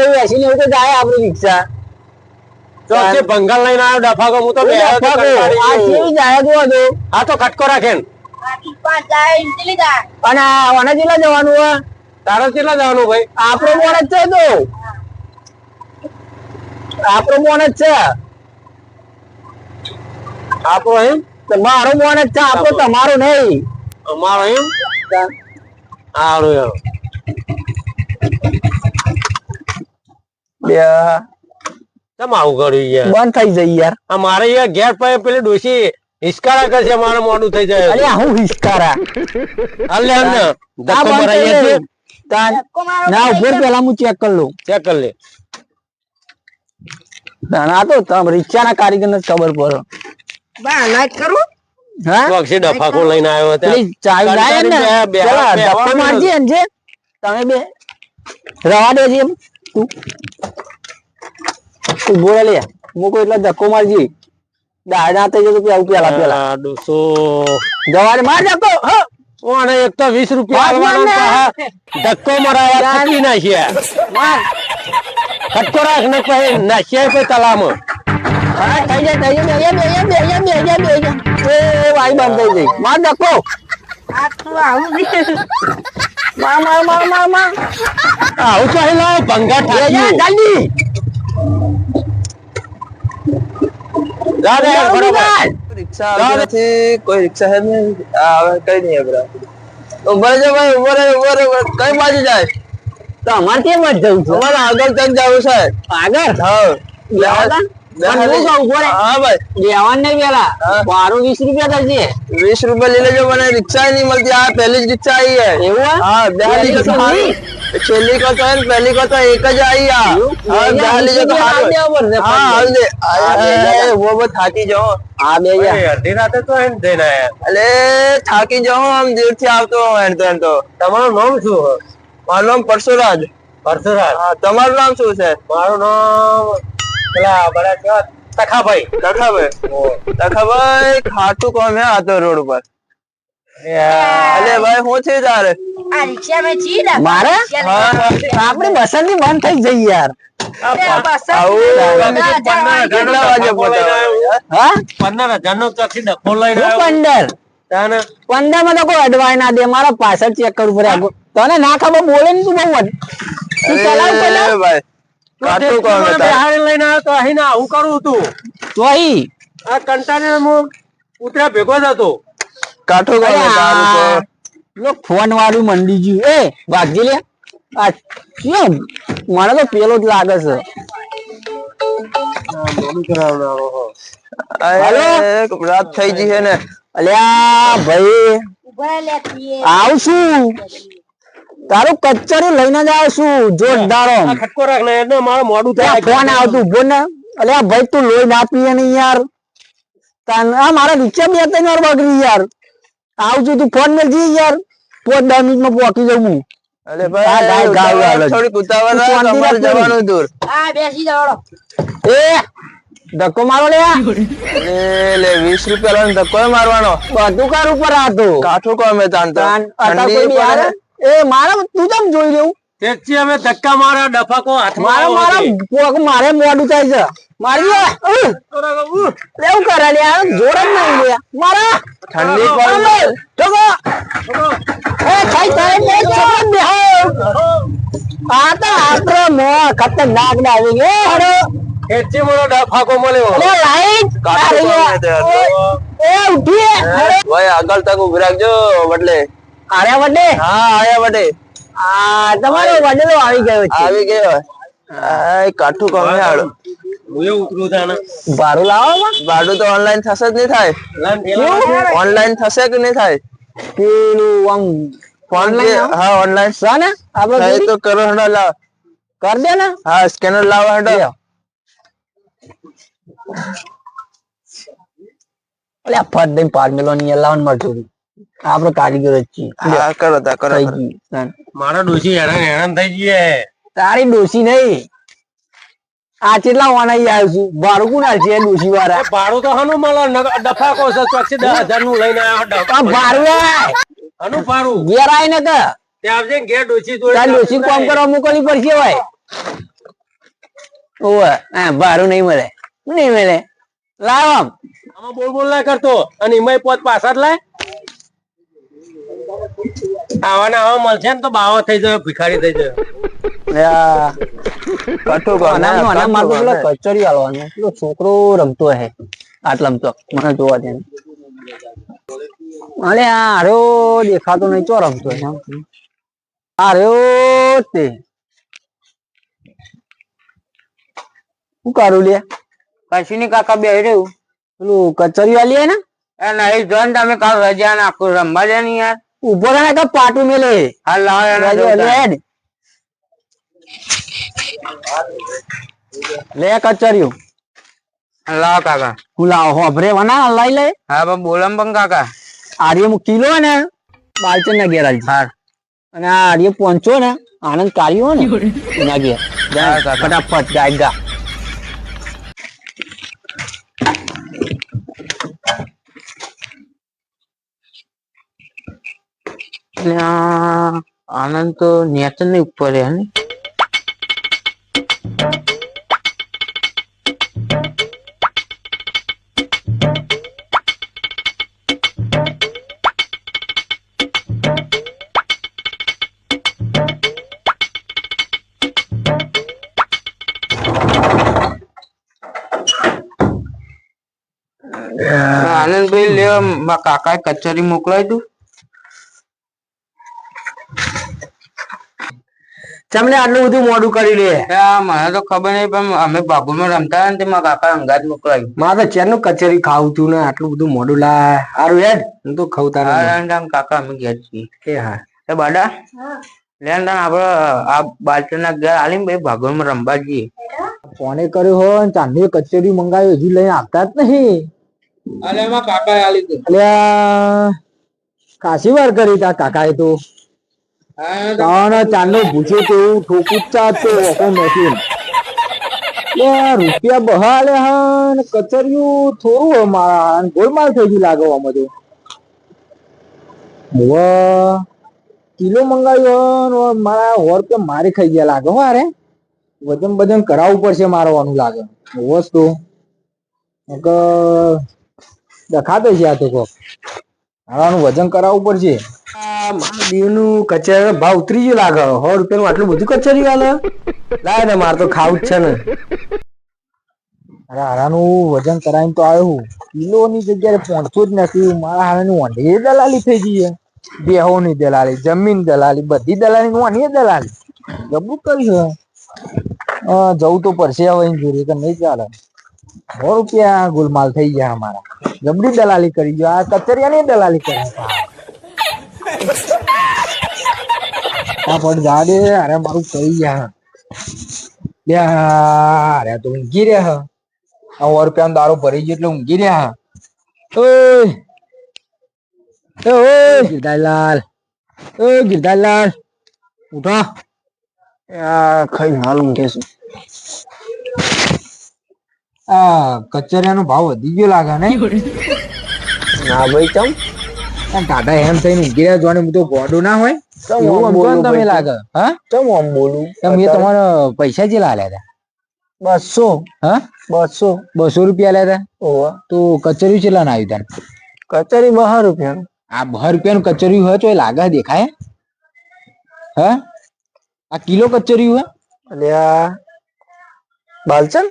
એવું એસી ને એવું તો જાય આપણી રિક્ષા ચોથી ભંગાર લઈને આવ્યો ડફાકો હું તો આ કેવી જાય તો આ તો ખટકો રાખે અને આને કેટલા જવાનું હોય તારે કેટલા જવાનું ભાઈ આપણો મોણ જ છે તો આપણો મોણ જ છે આપણો એમ મારો મોણ જ છે આપણો તમારો નહીં અમારો એમ સારું યાર બે કેમ આવું કર્યું યાર બંધ થઈ જાય યાર મારે યાર ઘેર પાસે પેલી ડોશી હિસકારા કરશે મારે મોડું થઈ જાય અરે હું હિસકારા હાલ ને ધક્કો મરાઈએ છે ના ઉપર પેલા હું ચેક કરી લઉં ચેક કરી લે ના તો તમ રિક્ષા ના કારીગર ને ખબર પડે બા લાઈટ કરું હા પક્ષી ડફાકો લઈને આવ્યો હતો પેલી ચાવી લાય ને પેલા ધક્કો મારજે ને તમે બે રવા દેજે તું બોલે લે મૂકો એટલે ધક્કો મારજી દાડા થઈ જતો પેલા પેલા દોસો જવારે માર ધક્કો હા ઓને એક તો 20 રૂપિયા આલવાના ધક્કો મરાયા થકી નાખ્યા માર ખટકો રાખ ને પછી નાખ્યા પછી તલામાં હા થઈ જાય એ વાઈ બંધ થઈ ગઈ માર ધક્કો આ તો આવું માર આવું તો હેલો ભંગા ઠાકી જલ્દી રિક્ષા નથી કોઈ રિક્ષા છે નહીં આવે કઈ નહીં બરા ઉભા જો ભાઈ ઉભા કઈ બાજુ જાય તો અમારે કેમ જ જવું છે અમારે આગળ તક જવું છે આગળ હા હા ભાઈ લેવાનું નહીં પેલા મારું 20 રૂપિયા કરજે 20 રૂપિયા લઈ લેજો મને રિક્ષા નહીં મળતી આ પહેલી જ રિક્ષા आई है એવું हाँ बेहाली जो छेली को तो पहली को तो एक ज आई हाँ बेहाली जो तो हाँ हाल दे वो थाकी जाओ हाँ बे અડધી રાતે તો એમ જઈને આયા अरे थाकी जाओ हम देर से આવતો तो તમારું નામ શું મારું નામ પરશુરાજ પરશુરાજ હા તમારું નામ શું છે મારું નામ પેલા બડા તખાભાઈ તખાભાઈ ખાટું કોમ હે આતો રોડ ઉપર અલે ભાઈ હું છે તારે આ રિક્ષા મે જી ના મારે આપણે બસંતી બંધ થઈ જઈ યાર કેટલા વાગે પહોંચાડો હા 15,000 નો ચોથી ડખો લઈને આવ્યો 15 માં તો કોઈ અડવાય ના દે મારા પાછળ ચેક કરવું પડે તને ના ખબર બોલે ને તું બહુ તું ચલાવ પેલા ભાઈ ખાટું કોમ હે બિહાર લઈને આવ્યો તો અહીં ના હું કરું તું તો અહીં આ કંટાળીને હું ઉતર્યા ભેગો જ હતો કાઠું કોમ હે તારું તો લોક ફોન વાળું મંડી ગયું એ વાગજી લે આ શું મને તો પેલો જ લાગે છે હેલો રાત થઈ ગઈ છે ને અલ્યા ભાઈ ઉભા લેતી આવું છું તારું કચરું લઈને જ આવું છું જોરદાર આ ખટકો રાખ ને એટલે મારે મોડું થાય ફોન આવતું ઉભો ને અલ્યા ભાઈ તું લોહી ના પીએ ને યાર આ મારા રિક્ષા 2-3 વાર બગડી યાર આવજો તું ફોન મેલજી યાર 5-10 મિનિટમાં પહોંચી જાઉં હું અલે ભાઈ થોડી ઉતાવળ રાખ તમારે જવાનું દૂર આ બેસી જાવડો એ ધક્કો મારો લે લે 20 રૂપિયા લઈને ધક્કો મારવાનો બધું કર ઉપર આતો કાઠું કોમ હે યાર એ મારા તું કેમ જોઈ લેવું તેથી અમે ધક્કા મારા ડફાકો હાથમાં મારે મોડું થાય છે મારી લેવું કરે લે જોર જ નહીં લે મારા ઠંડી પડે જગો એ ખાઈ ખાઈ ને છોડ દે આ તો આપરો મો ખતરનાક ના આવી ગયો હરો તેથી મોડો ડફાકો મળ્યો લે લાઈટ એ ઉઠી ભાઈ આગળ તક ઉભી રાખજો બદલે આર્યા વડે હા આયા બદલે આ તમારો વડલો આવી ગયો છે આવી ગયો આ કાઠું કોમ હે આડો હું ઉતરું તાને ભાડું લાવો ભાડું તો ઓનલાઈન થશે જ નહીં થાય ઓનલાઈન થશે કે નહીં થાય પેલું આમ ફોન પે હા ઓનલાઈન છે ને આપણે થાય તો કરો હડો લાવ કર દે ને હા સ્કેનર લાવ હડો અલે ફટ દઈ પાર મેલો ની લાવન મળતું આપણો કારીગર જ છે હા કરો તા કરો મારા ડોશી હેરાન થઈ ગઈ તારી ડોશી નહીં આ કેટલા વાના આવ્યું છું ભાડું કોના છે ડોશી વાળા ભાડું તો હનું મળે ડફાકો છે 10,000 નું લઈને આવ્યો ભાડું હનું ભાડું ઘેર આય ને કે ત્યાં આવજે ઘેર ડોશી જોડે તાર ડોશી કામ કરવા મોકલવી પડશે ભાઈ ઓવે ભારું નહીં મળે નહીં મળે લાવ આમ આમાં બોલ બોલ ના કરતો અને એમાં પોત પાછા જ લાય આવાના આવા મળશે ને તો બાવો થઈ જાય ભિખારી થઈ જાય કચોરી હાલવાનું પેલો છોકરો રમતો હે આટલામ તો મને જોવા દે અરે હારો દેખાતો નહીં ચો રમતો હાર્યો તે શું કરું લે કશું ની કાકા બે રહ્યું પેલું કચોરી વાલી ને એ નહીં જો ને તમે કાલ રજા નાખો રમવા દે ને યાર ઉભો રહે કે પાટું મેલે હા લાવો એને જોતા. લે કચરિયું લાવો કાકા લાવો હોભરે વના લઈ લે હા પણ બોલમ પણ કાકા આર્ય કિલો ને બાલચંદ ના ઘેર આલજે. અને આ આર્ય પહોંચો ને આનંદ કાર્યો ને એના ઘેર ફટાફટ ગાય ગા આનંદ તો નેત ની ઉપર હે ને આનંદભાઈ લેવા કાકા કચેરી મોકલાય તું ચમને આટલું બધું મોડું કરી લે મને તો ખબર નહીં પણ અમે બાબુમાં રમતા ને તેમાં કાકા અંગાત મોકલાયું મારે તો ચેરનું કચેરી ખાવું તું ને આટલું બધું મોડું લાય હારું હેડ હું તો ખાવ તારા કાકા અમે ઘેર છીએ એ હા એ બાડા લેન આપડે આ બાલચંદ ના ઘેર આલી ને ભાગોળમાં રમવા જઈએ કોને કર્યું હોય ને ચાંદી કચેરી મંગાવી હજુ લઈને આપતા જ નહીં અને એમાં કાકા આલી તું અલ્યા કાશી વાર કરી તા કાકાએ તો ચાંદો ભૂસે તેવું ઠોકું ચાતો નથી રૂપિયા બહાલે હા કચરિયું થોડું મારા ગોલમાલ થઈ ગયું લાગે આમાં તો કિલો મંગાવ્યો મારા 100 રૂપિયા મારે ખાઈ ગયા લાગે હો અરે વજન બજન કરાવવું પડશે મારવાનું લાગે વસ્તુ દેખાતો છે આ તો કોક મારવાનું વજન કરાવવું પડશે દીવનું કચેરી ભાવ ઉતરી ગયો લાગે 100 રૂપિયાનું આટલું બધું કચેરી વાલે લાય ને મારે તો ખાવું જ છે ને અરે હારાનું વજન કરાવીને તો આવ્યો કિલો ની જગ્યાએ પહોંચતો જ નથી મારા હારાની ઓંઢી દલાલી થઈ ગઈ છે બેહો ની દલાલી જમીન દલાલી બધી દલાલી ઓંઢી દલાલી ગબું કર્યું જવું તો પડશે હવે જોડે કે નહીં ચાલે 100 રૂપિયા ગુલમાલ થઈ ગયા અમારા જબરી દલાલી કરી ગયો આ કચેરિયાની દલાલી કરી પણ જા દે અરે મારું કરી ગયા અરે તો ઊંઘી રહ્યા 100 રૂપિયા દારૂ ભરી ગયો એટલે ઊંઘી રહ્યા ગિરધારીલાલ ગિરધારીલાલ ઉઠો ખાઈ હાલ ઊંઘે છે કચરિયાનો ભાવ વધી ગયો લાગે ને ના ભાઈ ચમ ટાટા એમ થઈને ઊંઘી રહ્યા જોને બધું ગોડું ના હોય તમે લાગે હા ચમ આમ બોલું તમે તમારા પૈસા જે લાલ્યા હતા 200 હા 200 રૂપિયા લાયા હતા તો કચરિયું ચેલા ના આવ્યું તને કચરી 12 રૂપિયાનું આ 12 રૂપિયાનું કચરિયું હોય તો એ લાગે દેખાય હા આ કિલો કચરિયું હે અલ્યા બાલચંદ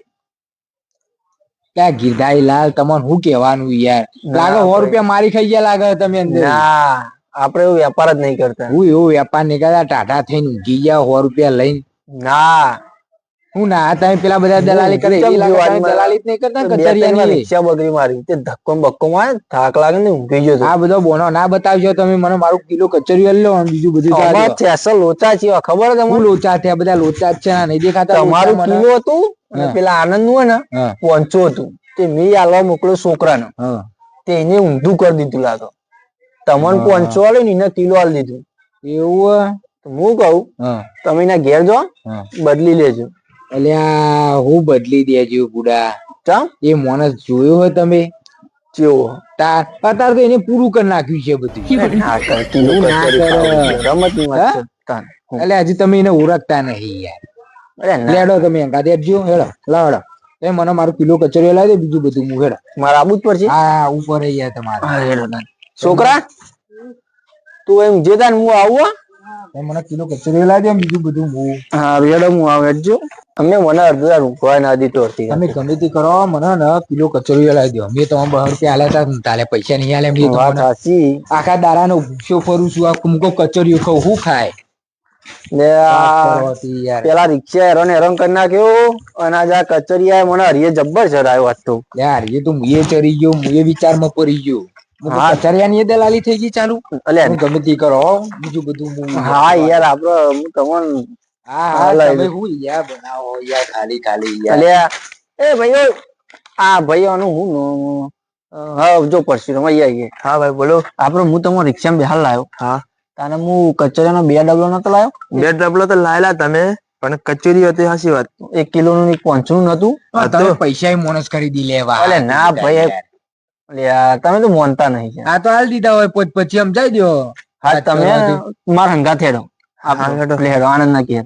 ક્યાં ગિરધારીલાલ તમને શું કેવાનું યાર લાગે 100 રૂપિયા મારી ખાઈ ગયા લાગે તમે અંદર ના આપડે એવું વેપાર જ નહીં કરતા હું એવો વેપાર નહીં કરતા ટાટા થઈને ઊંઘી ગયા 100 રૂપિયા લઈને ના હું ના તમે પેલા બધા દલાલી કરે એવી લાગે દલાલી જ નહીં કરતા કચરિયાની રિક્ષા બગડી મારી તે ધક્કો બક્કો માં થાક લાગે ને ઊંઘી ગયો આ બધો બોનો ના બતાવજો તમે મને મારું કિલો કચરિયું લો અને બીજું બધું ચાલે લોચા છે ખબર તમને લોચા થયા બધા લોચા જ છે નહીં દેખાતા તમારું કિલો હતું પેલા આનંદ નું હોય ને પહોંચો હતું તે મેં આલવા મોકલ્યો છોકરાને તેને ઊંધું કરી દીધું લાગે તમને પહોંચો આલે ને એને કિલો આલી દીધું એવું હું કહું તમે એના ઘેર જો બદલી લેજો અલ્યા હું બદલી દેજો બુડા ચમ એ માણસ જોયો હોય તમે કેવો તાર તો એને પૂરું કરી નાખ્યું છે બધું એટલે હજી તમે એને ઓળખતા નહીં યાર અરે ના લેડો તમે અંગાતે આપજો હેડો લાવડો એ મને મારું કિલો કચોરી લાવી દે બીજું બધું હું હેડો મારે આબુ જ પડશે હા ઉપર રહી ગયા તમારે હા હેડો તાન. છોકરા તું એમ જે તાન હું આવું હો. તમે મને કિલો કચોરી લાવી દે બીજું બધું હું હા હેડો હું આવું હેડજો અમને મને અડધો રૂપિયા ના દી તોડતી તમે ગમે તે કરો મને ને કિલો કચોરી લાવી દો મેં તમારે 2 રૂપિયા આલ્યા હતા તાલે પૈસા નહીં આલ્યા મેં વાત તમને સાચી આખા દાડાનો ભૂખ્યો ફરું છું આ કુમકો કચોરીઓ ખાઉં હું ખાય ને વાત કરો હતી યાર પેલા રિક્ષા હેરાન કરી નાખ્યો અને આજે આ કચરિયા મને હરીએ જબ્બર ચડાયો આજ તો યાર એ તો મુએ ચડી ગયો મુએ વિચારમાં પડી ગયો હા. કચરિયાની એ દલાલી થઈ ગઈ ચાલુ અલ્યા હું ગમે તે કરો હો, બીજું બધું હું હા યાર આપડે હું તમને હા હા, હા લઈ તમે લો. હું યાર બનાવો યાર ખાલી ખાલી યાર અલ્યા એ ભાઈઓ આ ભાઈઓનું હું નો- હા જો પરસી આવીએ હા ભાઈ બોલો આપડે હું તમારો રિક્ષામાં બેહાલ લાવ્યો હા તાને હું કચરિયાનો 2 ડબલો નતો લાવ્યો 2 ડબલો તો લાયેલા તમે પણ કચોરી હતી હાસી વાત 1 કિલોનું ને 500 નું નતું તમે પૈસા મોનસ ખરીદી લેવા અલે ના ભાઈ અલ્યા તમે તો માનતા નહીં યાર. આ તો હાલ દીધા હોય પછી સમજાઈ દો હા તમે માર હંગાત હેડો હા, હેડો. આપણે હેડો આનંદ ના ઘેર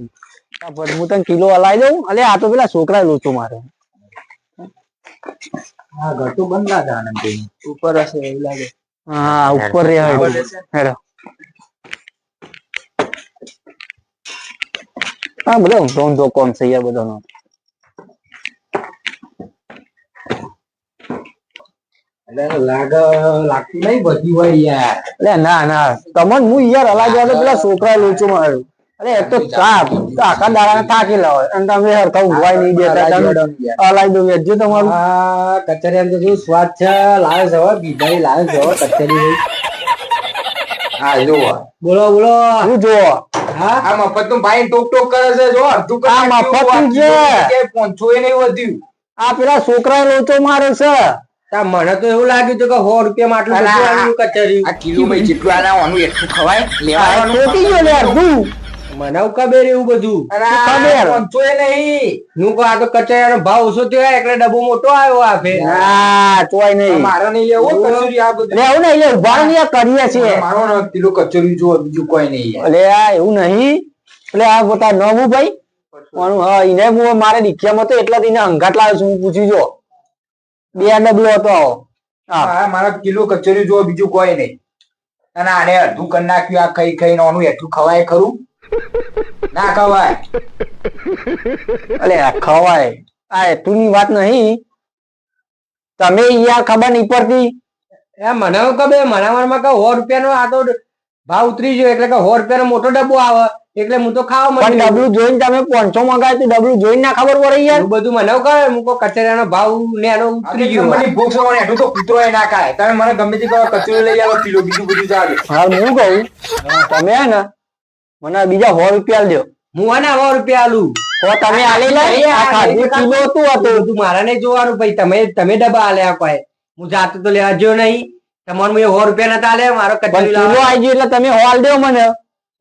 હું તને કિલો હલાવી દઉં અલે આ તો પેલા છોકરા લોચો મારે હા ઘર તો બંધ ના થાય આનંદ ઉપર હશે એવું લાગે હા ઉપર રે હેડો હા બધા ઊંધો કોમ છે યાર બધાનો એટલે લાગતું નહીં બધી હોય યાર અલે ના ના તમને હું યાર હલાવી દઉં તો પેલા છોકરા લોચો માર્યો અરે એક તો આખા દાડા થાકેલા હોય અને તમે હરખા ઊંઘવાય નહીં દેતા તમે હલાવી દઉં વેચજો તમારું આ કચરિયા તો શું સ્વાદ છે લાવે છે હો બીજાની લાવે છે હો કચરી હા જો બોલો બોલો શું જો હા આ મફત નું ભાઈ ટોક ટોક કરે છે જો અડધું આ મફતનું છે. પોંચો એ નહીં વધ્યું આ પેલા છોકરા લોચો મારે છે મને તો એવું લાગ્યું છે કે 100 રૂપિયા માં આટલું બધું આવ્યું કચરી આ કિલો માં જેટલું આનાવાનું એટલું ખવાય લેવાનું ખોટી ગયો લે અડધું મને ખબર એવું બધું ખબર. પોંચો એ નહીં હું કહું આ તો કચરિયાનો ભાવ ઓછો થયો એટલે ડબ્બો મોટો આવ્યો આ ફેર ના તોય નહીં મારે નહીં લેવો કચોરી આ બધું લેવું નહીં લે ઉભા ને યાર કરીએ છીએ મારો ને કિલો કચોરી જો બીજું કોઈ નહીં યાર. અલે આ એવું નહીં એટલે આ પોતા નવું ભાઈ મારું હા એને હું મારે રિક્ષામાં તો એટલા દિને અંગાટ લાવ્યો છું હું પૂછી જો 2 ડબલો હતો હા હા મારા કિલો કચોરી જો બીજું કોઈ નહીં અને આને અડધું કરી નાખ્યું આ ખાઈ ખાઈને આનું એટલું ખવાય ખરું ના ખવાય અલે આ ખવાય આ એટલું વાત નહીં તમે યાર ખબર નહીં પડતી મને ખબર મનાવરમાં કહો 100 રૂપિયાનો આ તો ભાવ ઉતરી ગયો એટલે કે 100 રૂપિયાનો મોટો ડબ્બો આવે એટલે હું તો ખાવા પણ માંડ્યો ડબલું જોઈને તમે 500 મંગાવ્યું તો ડબલું જોઈને ના ખબર પડે યાર એવું બધું મને કહે મૂકો કચરિયાનો ભાવ ને એનો ઉતરી ગયો મને ભૂખ સવારે એટલું તો કૂતરો એ ના ખાય તમે મને ગમે તે કહો કચોરી લઈ આવો કિલો બીજું બધું ચાલે હાલ હું કહું તમે હે ને મને બીજા 100 રૂપિયા આલજો હું આને 100 રૂપિયા આલું તો તમે આલી લે આ ખાધી કિલો હતું બધું મારા નહીં જોવાનું ભાઈ તમે ડબ્બા આલ્યા કોઈ હું જાતો તો લેવા જો નહીં તમારું મેં 100 રૂપિયા નતા આલ્યા મારો પણ કચોરી કિલો લાવો આવી ગયો એટલે તમે હોલ દેવો મને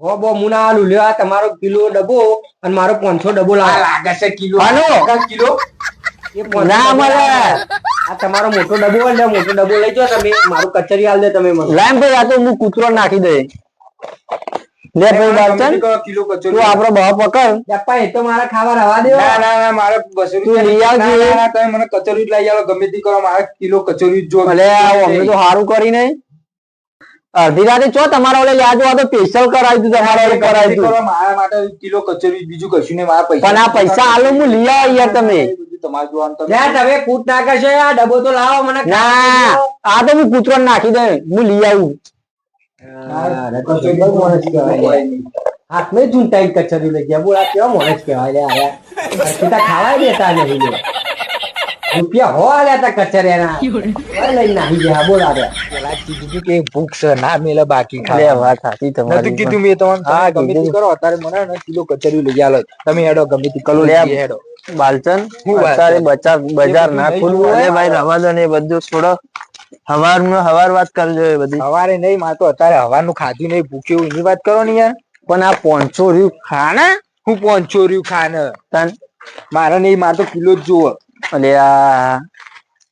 હો બો મુના આલુ લ્યો આ તમારો કિલો ડબ્બો અને મારો 500 ડબ્બો લાવો લાગે છે કિલો આનો? કિલો એ 500 ના ડબ્બો મળે. આ તમારો મોટો ડબ્બો હોય ને મોટો ડબ્બો લઈ જાઓ તમે મારું કચરી આલ દે તમે મને લાઈમ ભાઈ આ તો હું કૂતરો નાખી દે લે ભાઈ બાચન કિલો તું કચોરી આપડો ભાવ પકડ જપ્પા એ તો મારા ખાવા રવા દો ના ના ના મારે 200 તું લઈ આવજે. ના, ના, ના, તમે મને કચોરી જ લઈ આવો ગમે તે કરો મારે કિલો કચોરી જ જો ભલે અમને તો સારું કરી નહીં અડધી રાતે ચો તમારા ઓલે યાદ આ તો સ્પેશિયલ કરાવી દીધું તમારા ઓલે કરાવી દીધું કરો મારા માટે કિલો કચોરી બીજું કશું નહીં મારા પૈસા પણ આ પૈસા આલો હું લઈ આવો યાર તમે તમારે જોવાનું તમે કૂટ ના કરશો આ ડબ્બો તો લાવો મને ના આ તો હું કૂતરો નાખી દે હું લઈ આવું હાથ में झूठाई कचरी लग गया बोला क्यों मोहज कहेवाय લે આ ખાવાય દેતા નહીં લે રૂપિયા હો આલ્યા તા કચરિયાના લઈ નાહી ગયા બોલા રે પેલા કીધું કે ભૂખ છે ના મેલે બાકી લે વાત સાચી તમારી નતું કીધું મેં તમને હા ગમે તે કરો અત્યારે મને ને કિલો કચરી લઈ આલો તમે હેડો ગમે તે કલો લે. લઈ હેડો બાલચન હું વાત અત્યારે કરે? બજાર ના ખુલવું અરે ભાઈ રવા દો ને એ બધું છોડો હવાર વાત કરજો એ બધી સવારે નહીં માર તો અત્યારે હવાનું ખાધું નહીં ભૂખ્યું એની વાત કરો ને યાર પણ આ 500 રહ્યું ખાને હું 500 રહ્યું ખાને તન મારે નહીં મારે તો કિલો જ જોવો અલે આ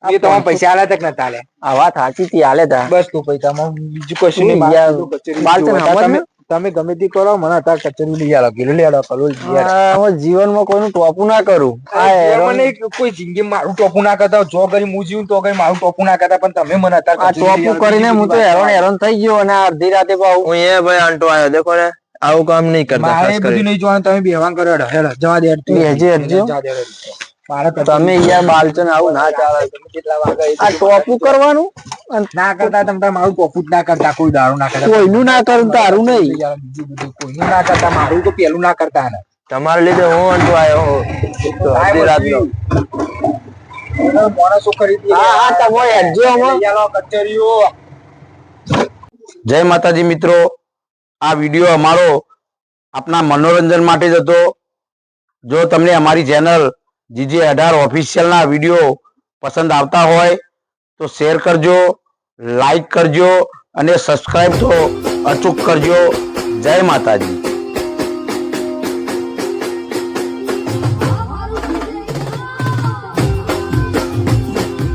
એ તમારે પૈસા આલ્યા તક નતા આલ્યા આ વાત સાચી થી હાલે તા બસ તું પૈસા બીજું કશું નહીં યાર, મારે કીધું કચોરી બાલચન જોવો. સમજ તમે તમે ગમે તે કરો મને અત્યારે કચેરી લઈ આલો કિલો લઈ આલો કલોલ જીવનમાં કોઈનું ટોપું ના કરું મને કોઈ જિંદગી મારું ટોપું ના કરતા જો કરી હું જીવું તો કરી મારું ટોપું ના કરતા પણ તમે મને અત્યારે ટોપું કરીને હું તો હેરાન થઈ ગયો અને અડધી રાતે પાછું હું એ ભાઈ આંટો આવ્યો દેખો ને આવું કામ નહીં કરતા મારે ખાસ બધું કરી નહીં જોવાનું તમે બેવાન કરો હેડો જવા દે મારે તમે યાર બાલચન આવું ના ચાલે કેટલા વાગે આ ટોપું કરવાનું ના કરતા તમે મારું ટોપું જ ના કરતા કોઈ દારૂ ના કરતા કોઈનું ના કરું તારું નહીં બીજું બધું કોઈનું ના કરતા મારું તો પેલું ના કરતા ને તમારા લીધે હું આંટો આવ્યો અડધી રાતનો માણસો ખરીદી હા તમે હેડજો આમાં કચેરીઓ જય માતાજી મિત્રો આ વિડીયો અમારો આપના મનોરંજન માટે જ હતો જો તમને અમારી ચેનલ GJ18 ઓફિશિયલ ના વિડીયો પસંદ આવતા હોય તો શેર કરજો, લાઈક કરજો અને સબસ્ક્રાઇબ તો અચૂક કરજો. જય માતાજી.